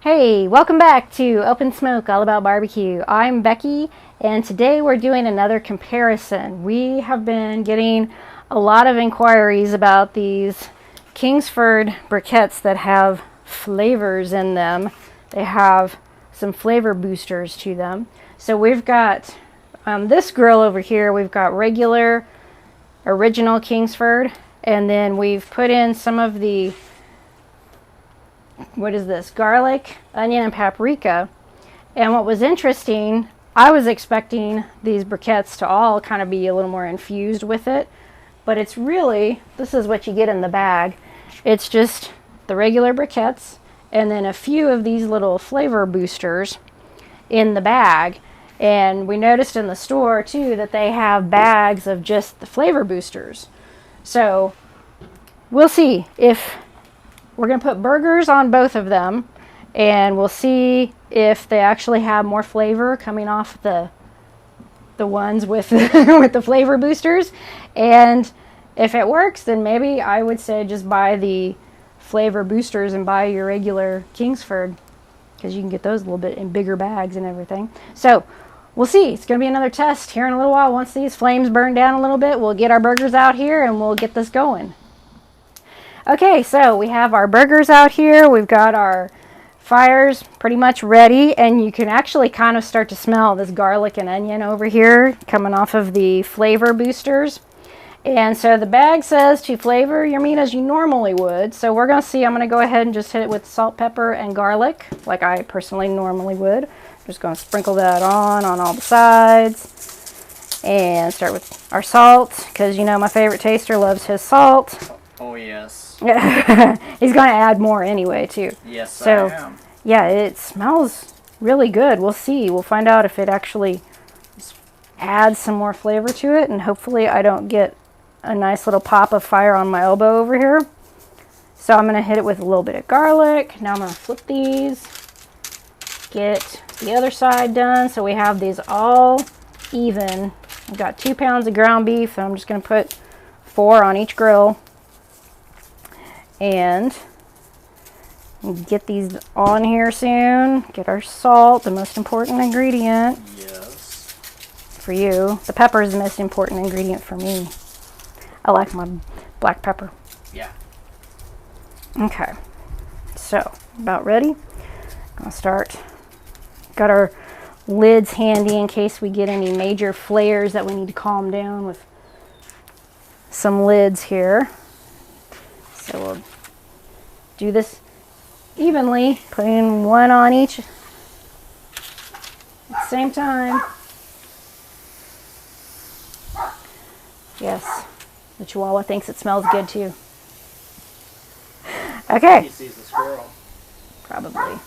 Hey, welcome back to Open Smoke, all about barbecue. I'm Becky, and today we're doing another comparison. We have been getting a lot of inquiries about these Kingsford briquettes that have flavors in them. They have some flavor boosters to them. So we've got this grill over here, we've got regular, original Kingsford, and then we've put in some of the garlic, onion, and paprika. And what was interesting, I was expecting these briquettes to all kind of be a little more infused with it, but it's really, this is what you get in the bag. It's just the regular briquettes and then a few of these little flavor boosters in the bag. And we noticed in the store too that they have bags of just the flavor boosters. So we'll see if we're going to put burgers on both of them, and we'll see if they actually have more flavor coming off the ones with with the flavor boosters. And if it works, then maybe I would say just buy the flavor boosters and buy your regular Kingsford, because you can get those a little bit in bigger bags and everything. So we'll see. It's going to be another test here in a little while. Once these flames burn down a little bit, we'll get our burgers out here and we'll get this going. Okay, so we have our burgers out here. We've got our fires pretty much ready, and you can actually kind of start to smell this garlic and onion over here coming off of the flavor boosters. And so the bag says to flavor your meat as you normally would. So we're going to see. I'm going to go ahead and just hit it with salt, pepper, and garlic like I personally normally would. Just going to sprinkle that on all the sides. And start with our salt, because you know my favorite taster loves his salt. Oh, yes. He's going to add more anyway, too. Yes, so, I am. Yeah, it smells really good. We'll see. We'll find out if it actually adds some more flavor to it, and hopefully I don't get a nice little pop of fire on my elbow over here. So I'm going to hit it with a little bit of garlic. Now I'm going to flip these, get the other side done, so we have these all even. I've got 2 pounds of ground beef, and I'm just going to put 4 on each grill. And get these on here soon. Get our salt, the most important ingredient. Yes. For you. The pepper is the most important ingredient for me. I like my black pepper. Yeah. Okay. So, about ready. Gonna start. Got our lids handy in case we get any major flares that we need to calm down with some lids here. So we'll do this evenly, putting 1 on each at the same time. Yes, the Chihuahua thinks it smells good too. Okay. He sees the squirrel. Probably.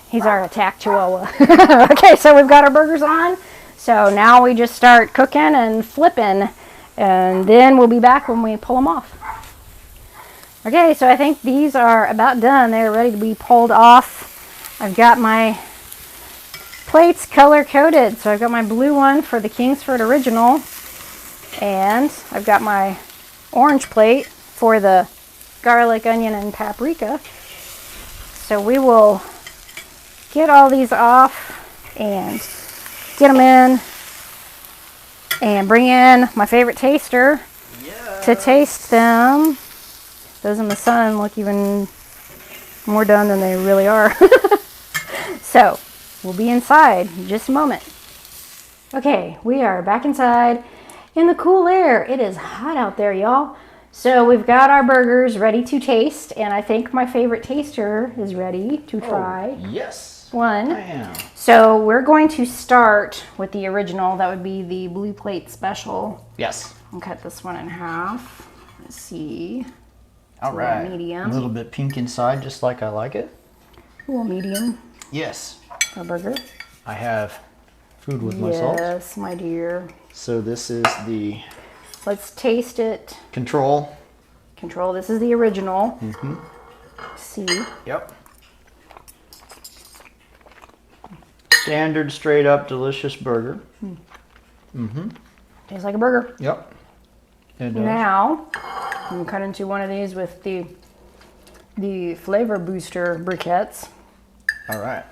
He's our attack Chihuahua. Okay, so we've got our burgers on. So now we just start cooking and flipping, and then we'll be back when we pull them off. Okay, so I think these are about done. They're ready to be pulled off. I've got my plates color coded. So I've got my blue one for the Kingsford original, and I've got my orange plate for the garlic, onion, and paprika. So we will get all these off and get them in and bring in my favorite taster to taste them. Those in the sun look even more done than they really are. So, we'll be inside in just a moment. Okay, we are back inside in the cool air. It is hot out there, y'all. So, we've got our burgers ready to taste, and I think my favorite taster is ready to try. Oh, yes. One. I am. So, we're going to start with the original. That would be the blue plate special. Yes. I'll cut this one in half. Let's see. All right. Medium. A little bit pink inside, just like I like it. A little medium. Yes. A burger. I have food with my salt. Yes, my dear. So this is the Let's taste it. Control. Control. This is the original. Mm-hmm. See. Yep. Standard, straight up, delicious burger. Mm-hmm. Tastes like a burger. Yep. It does. Now, I'm cut into one of these with the flavor booster briquettes. All right.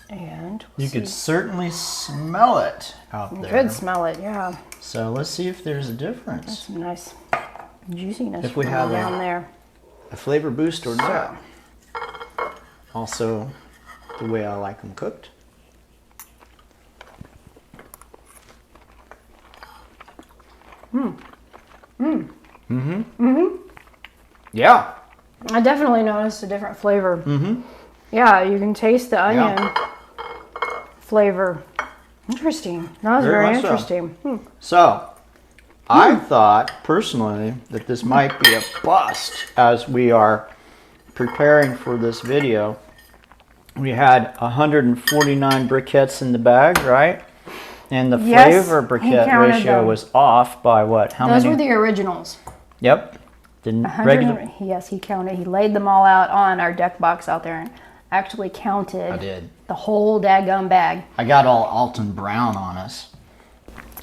And You could certainly smell it out you there. could smell it, yeah. So let's see if there's a That's difference. some nice juiciness If we have down there. A flavor boost or not. Also, the way I like them cooked. Yeah. I definitely noticed a different flavor. Yeah, you can taste the onion flavor. Interesting. That was very much so. interesting. So, I thought personally that this might be a bust as we are preparing for this video. We had 149 briquettes in the bag, right? And the Yes, flavor he briquette counted ratio them. was off by what? How Those many? were the originals. Yep. The 100 regular. Yes, he counted. He laid them all out on our deck box out there and actually counted I did. the whole daggum bag. I got all Alton Brown on us.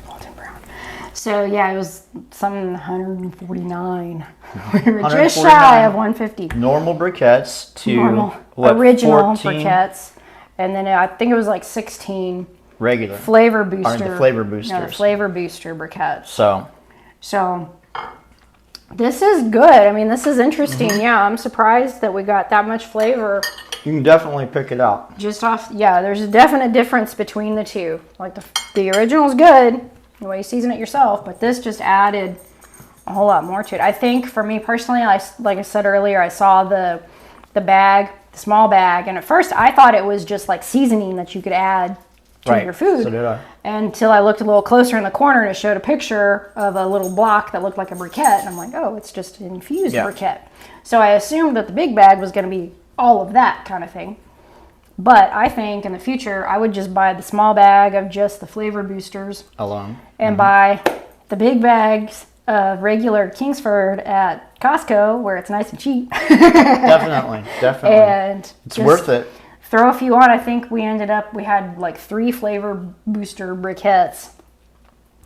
Alton Brown. So yeah, it was some 149. We were just shy of 150. Normal briquettes to Normal, what? original 14 briquettes, and then I think it was like 16 regular. flavor booster. the flavor boosters. No, the flavor booster briquettes. So This is good. I mean, this is interesting. Yeah, I'm surprised that we got that much flavor you can definitely pick it out. just off. Yeah, there's a definite difference between the two. Like the original's good, the way you season it yourself, but this just added a whole lot more to it. I think for me personally, like I said earlier, I saw the bag, the small bag, and at first I thought it was just like seasoning that you could add to your food. So did I. Until I looked a little closer in the corner and it showed a picture of a little block that looked like a briquette, and I'm like, oh, it's just an infused briquette. So I assumed that the big bag was going to be all of that kind of thing. But I think in the future I would just buy the small bag of just the flavor boosters Alone. and buy the big bags of regular Kingsford at Costco where it's nice and cheap. Definitely. And It's worth it. Throw a few on. I think we had like 3 flavor booster briquettes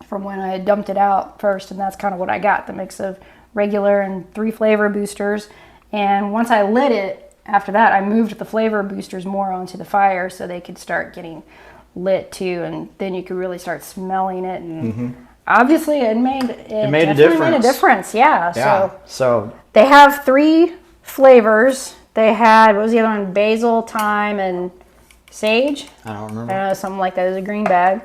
from when I had dumped it out first, and that's kind of what I got, the mix of regular and 3 flavor boosters. And once I lit it, after that, I moved the flavor boosters more onto the fire so they could start getting lit too, and then you could really start smelling it. And obviously, it made a difference. Made a difference. Yeah. So They have 3 flavors. They had, what was the other one? Basil, thyme, and sage. I don't remember. Something like that. It was a green bag.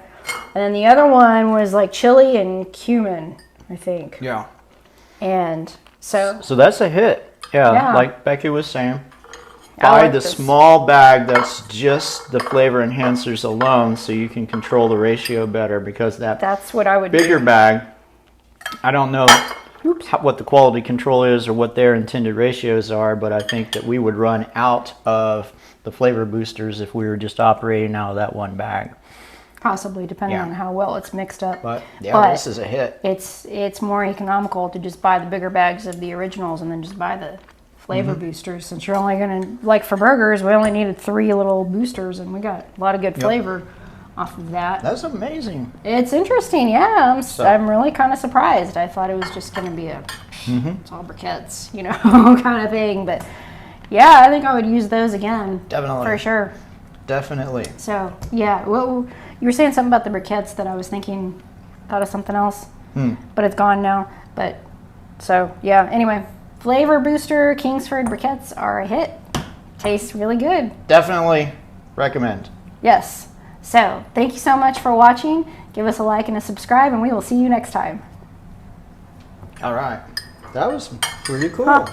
And then the other one was like chili and cumin, I think. Yeah. And so that's a hit. Yeah, Yeah. like Becky was saying. I Buy like the this. small bag that's just the flavor enhancers alone so you can control the ratio better, because that's what I would bigger do. bag, I don't know what the quality control is or what their intended ratios are, but I think that we would run out of the flavor boosters if we were just operating out of that one bag. Possibly, depending on how well it's mixed up. But this is a hit. It's more economical to just buy the bigger bags of the originals and then just buy the flavor boosters, since you're only going to, like for burgers, we only needed 3 little boosters and we got a lot of good flavor off of that. That's amazing. It's interesting, yeah. I'm really kind of surprised. I thought it was just going to be it's all briquettes, kind of thing. But yeah, I think I would use those again. Definitely. For sure. Definitely. So, yeah. Well, you were saying something about the briquettes that I was thought of something else. But it's gone now. But, so, yeah. Anyway, flavor booster Kingsford briquettes are a hit. Tastes really good. Definitely recommend. Yes. So, thank you so much for watching. Give us a like and a subscribe, and we will see you next time. All right. That was pretty cool. Huh.